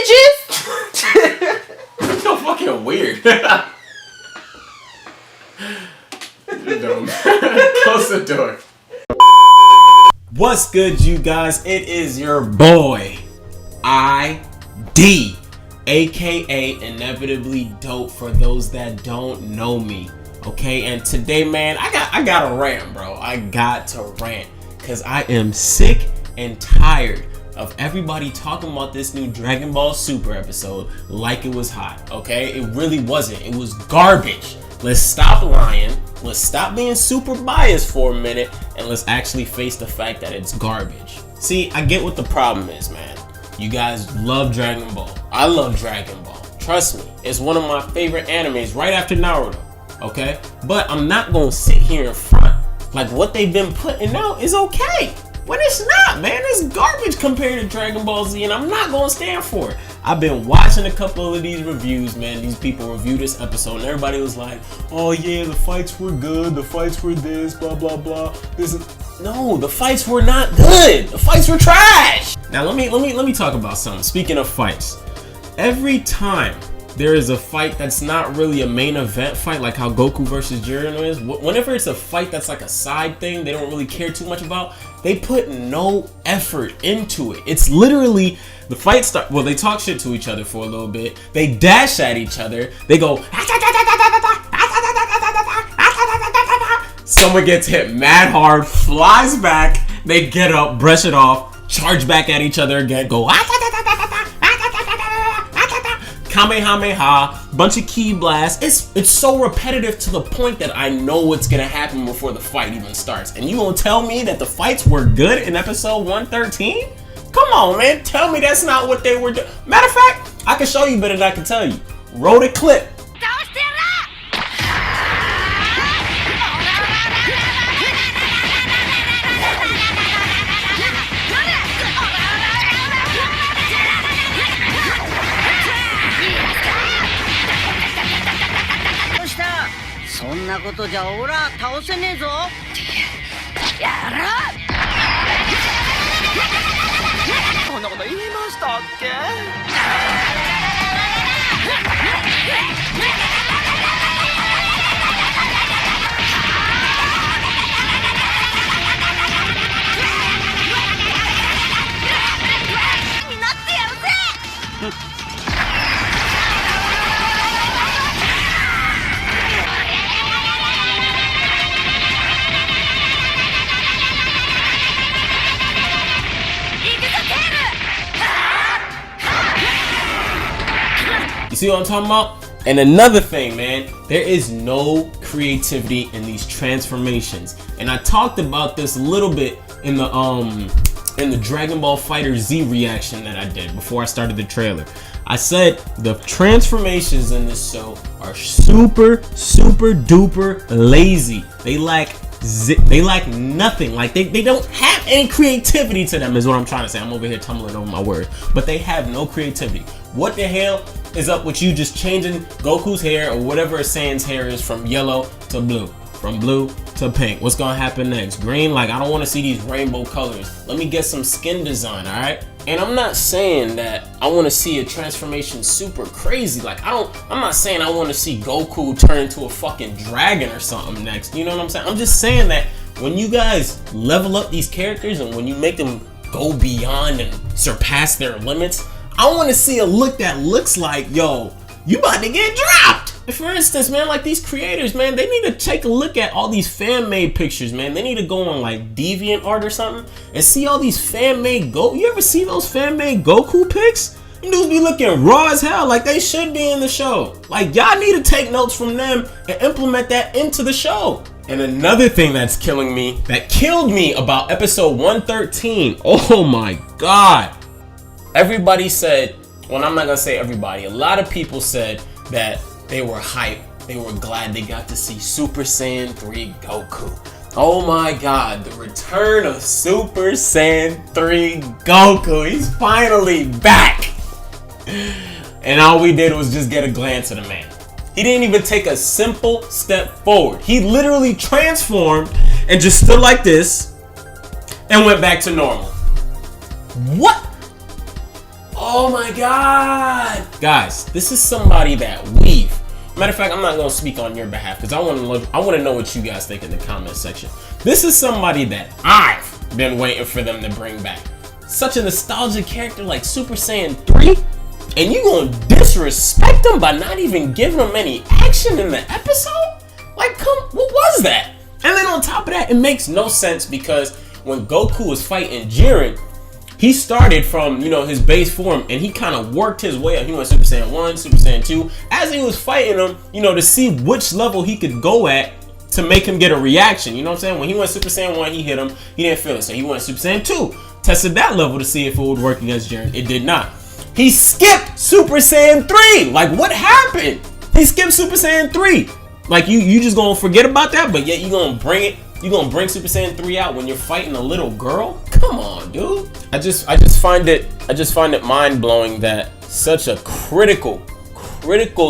bitches. So fucking weird. You're dumb. Close the door. What's good, you guys? It is your boy, ID, aka Inevitably Dope for those that don't know me. Okay, and today, man, I got to rant, bro. I got to rant because I am sick and tired of everybody talking about this new Dragon Ball Super episode like it was hot. Okay, it really wasn't. It was garbage. Let's stop lying. Let's stop being super biased for a minute, and let's actually face the fact that it's garbage. See, I get what the problem is, man. You guys love Dragon Ball. I love Dragon Ball. Trust me, it's one of my favorite animes right after Naruto. Okay? But I'm not gonna sit here in front like what they've been putting out is okay. When it's not, man. It's garbage compared to Dragon Ball Z, and I'm not gonna stand for it. I've been watching a couple of these reviews, man. These people review this episode, and everybody was like, oh yeah, the fights were good, the fights were this, blah, blah, blah. No, the fights were not good. The fights were trash. Now, let me talk about something. Speaking of fights, every time there is a fight that's not really a main event fight, like how Goku versus Jiren is, whenever it's a fight that's like a side thing they don't really care too much about, they put no effort into it. It's literally, the fight start, well, they talk shit to each other for a little bit, they dash at each other, they go, someone gets hit mad hard, flies back, they get up, brush it off, charge back at each other again, go Kamehameha, bunch of ki blasts. It's so repetitive to the point that I know what's gonna happen before the fight even starts. And you gonna tell me that the fights were good in episode 113? Come on, man, tell me that's not what they were doing. Matter of fact, I can show you better than I can tell you. Roll the clip. You see what I'm talking about? And another thing, man, there is no creativity in these transformations. And I talked about this a little bit in the Dragon Ball FighterZ reaction that I did before I started the trailer. I said the transformations in this show are super duper lazy. They lack nothing. Like they don't have any creativity to them is what I'm trying to say. I'm over here tumbling over my words, but they have no creativity. What the hell is up with you just changing Goku's hair or whatever Saiyan's hair is from yellow to blue, from blue to pink? What's gonna happen next? Green? Like, I don't want to see these rainbow colors. Let me get some skin design, all right? And I'm not saying that I want to see a transformation super crazy. Like, I'm not saying I want to see Goku turn into a fucking dragon or something next. You know what I'm saying? I'm just saying that when you guys level up these characters and when you make them go beyond and surpass their limits, I want to see a look that looks like, yo, you about to get dropped. For instance, man, like these creators, man, they need to take a look at all these fan-made pictures, man. They need to go on like DeviantArt or something and see all these fan-made You ever see those fan-made Goku pics? Them dudes be looking raw as hell, like they should be in the show. Like, y'all need to take notes from them and implement that into the show. And another thing that's killing me, that killed me about episode 113, oh my god. Everybody said, well, I'm not gonna say everybody, a lot of people said that they were hyped, they were glad they got to see Super Saiyan 3 Goku. Oh my god, the return of Super Saiyan 3 Goku. He's finally back. And all we did was just get a glance at the man. He didn't even take a simple step forward. He literally transformed and just stood like this and went back to normal. What? Oh my God. Guys, this is somebody that we've... Matter of fact, I'm not going to speak on your behalf because I want to know what you guys think in the comment section. This is somebody that I've been waiting for them to bring back. Such a nostalgic character like Super Saiyan 3, and you gonna disrespect him by not even giving him any action in the episode? Like, what was that? And then on top of that, it makes no sense because when Goku was fighting Jiren, he started from, his base form, and he kind of worked his way up. He went Super Saiyan 1, Super Saiyan 2. As he was fighting him, to see which level he could go at to make him get a reaction. You know what I'm saying? When he went Super Saiyan 1, he hit him. He didn't feel it. So he went Super Saiyan 2. Tested that level to see if it would work against Jiren. It did not. He skipped Super Saiyan 3. Like, what happened? He skipped Super Saiyan 3. Like, you just gonna forget about that, but yet you gonna bring it. You gonna bring Super Saiyan 3 out when you're fighting a little girl? Come on, dude. I just find it mind blowing that such a critical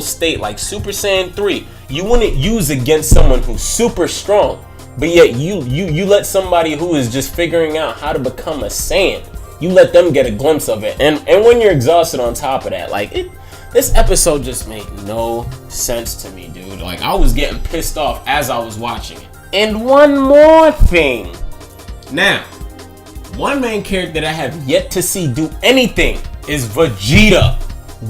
state like Super Saiyan 3 you wouldn't use against someone who's super strong, but yet you let somebody who is just figuring out how to become a Saiyan, you let them get a glimpse of it, and when you're exhausted on top of that, this episode just made no sense to me, dude. Like, I was getting pissed off as I was watching it. And one more thing. Now, one main character that I have yet to see do anything is Vegeta.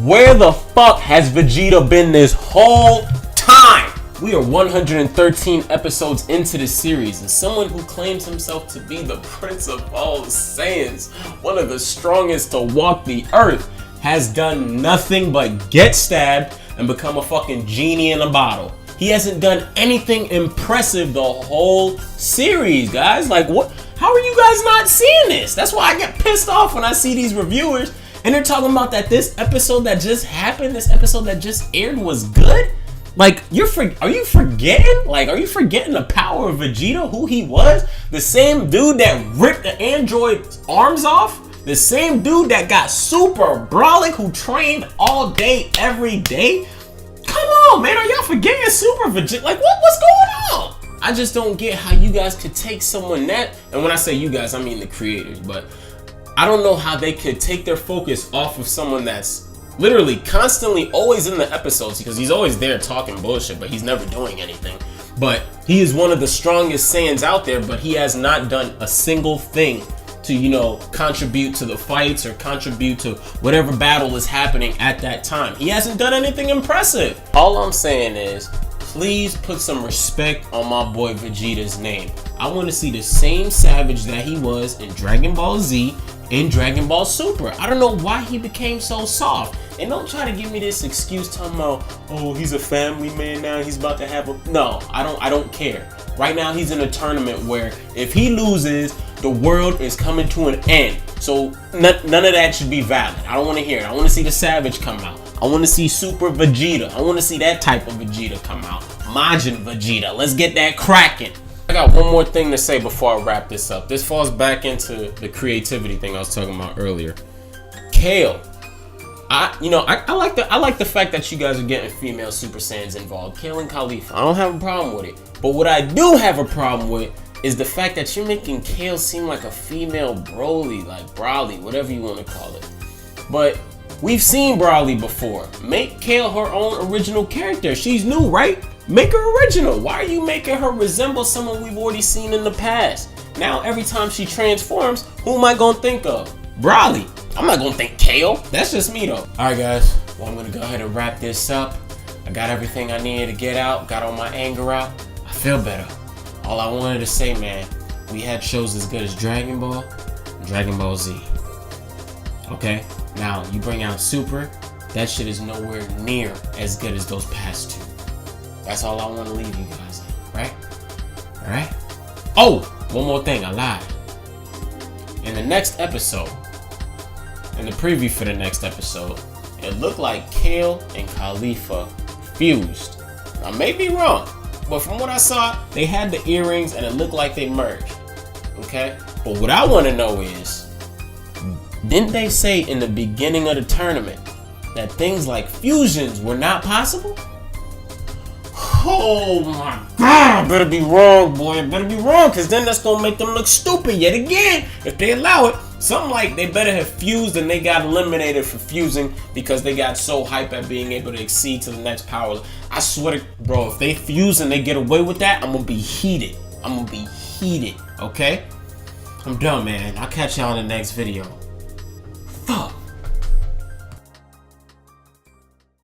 Where the fuck has Vegeta been this whole time? We are 113 episodes into the series, and someone who claims himself to be the Prince of all Saiyans, one of the strongest to walk the earth, has done nothing but get stabbed and become a fucking genie in a bottle. He hasn't done anything impressive the whole series, guys. Like, what? How are you guys not seeing this? That's why I get pissed off when I see these reviewers and they're talking about that this episode that just happened, this episode that just aired was good. Like, are you forgetting? Like, are you forgetting the power of Vegeta, who he was? The same dude that ripped the android's arms off? The same dude that got super brolic, who trained all day, every day? Come on, man, are y'all forgetting Super Vegeta? Like, what's going on? I just don't get how you guys could take someone that, and when I say you guys, I mean the creators, but I don't know how they could take their focus off of someone that's literally constantly always in the episodes, because he's always there talking bullshit, but he's never doing anything. But he is one of the strongest Saiyans out there, but he has not done a single thing to, contribute to the fights or contribute to whatever battle is happening at that time. He hasn't done anything impressive. All I'm saying is, please put some respect on my boy Vegeta's name. I want to see the same savage that he was in Dragon Ball Z, in Dragon Ball Super. I don't know why he became so soft. And don't try to give me this excuse talking about, oh, he's a family man now, he's about to have a... No, I don't care. Right now he's in a tournament where if he loses, the world is coming to an end. So none of that should be valid. I don't want to hear it. I want to see the Savage come out. I want to see Super Vegeta. I want to see that type of Vegeta come out. Majin Vegeta. Let's get that cracking. I got one more thing to say before I wrap this up. This falls back into the creativity thing I was talking about earlier. Kale. I like the fact that you guys are getting female Super Saiyans involved. Kale and Caulifla. I don't have a problem with it. But what I do have a problem with is the fact that you're making Kale seem like a female Broly, like Broly, whatever you want to call it. But we've seen Broly before. Make Kale her own original character. She's new, right? Make her original. Why are you making her resemble someone we've already seen in the past? Now, every time she transforms, who am I going to think of? Broly. I'm not going to think Kale. That's just me, though. All right, guys. Well, I'm going to go ahead and wrap this up. I got everything I needed to get out. Got all my anger out. I feel better. All I wanted to say, man, we had shows as good as Dragon Ball and Dragon Ball Z. Okay? Now, you bring out Super, that shit is nowhere near as good as those past two. That's all I want to leave you guys in, right? Alright? Oh! One more thing, I lied. In the next episode, in the preview for the next episode, it looked like Kale and Caulifla fused. I may be wrong, but from what I saw, they had the earrings and it looked like they merged. Okay? But what I want to know is, didn't they say in the beginning of the tournament that things like fusions were not possible? Oh my god, better be wrong, boy. Better be wrong, because then that's going to make them look stupid yet again if they allow it. Something like they better have fused and they got eliminated for fusing because they got so hype at being able to exceed to the next power. I swear to, bro, if they fuse and they get away with that, I'm gonna be heated. I'm gonna be heated, okay? I'm done, man. I'll catch y'all in the next video.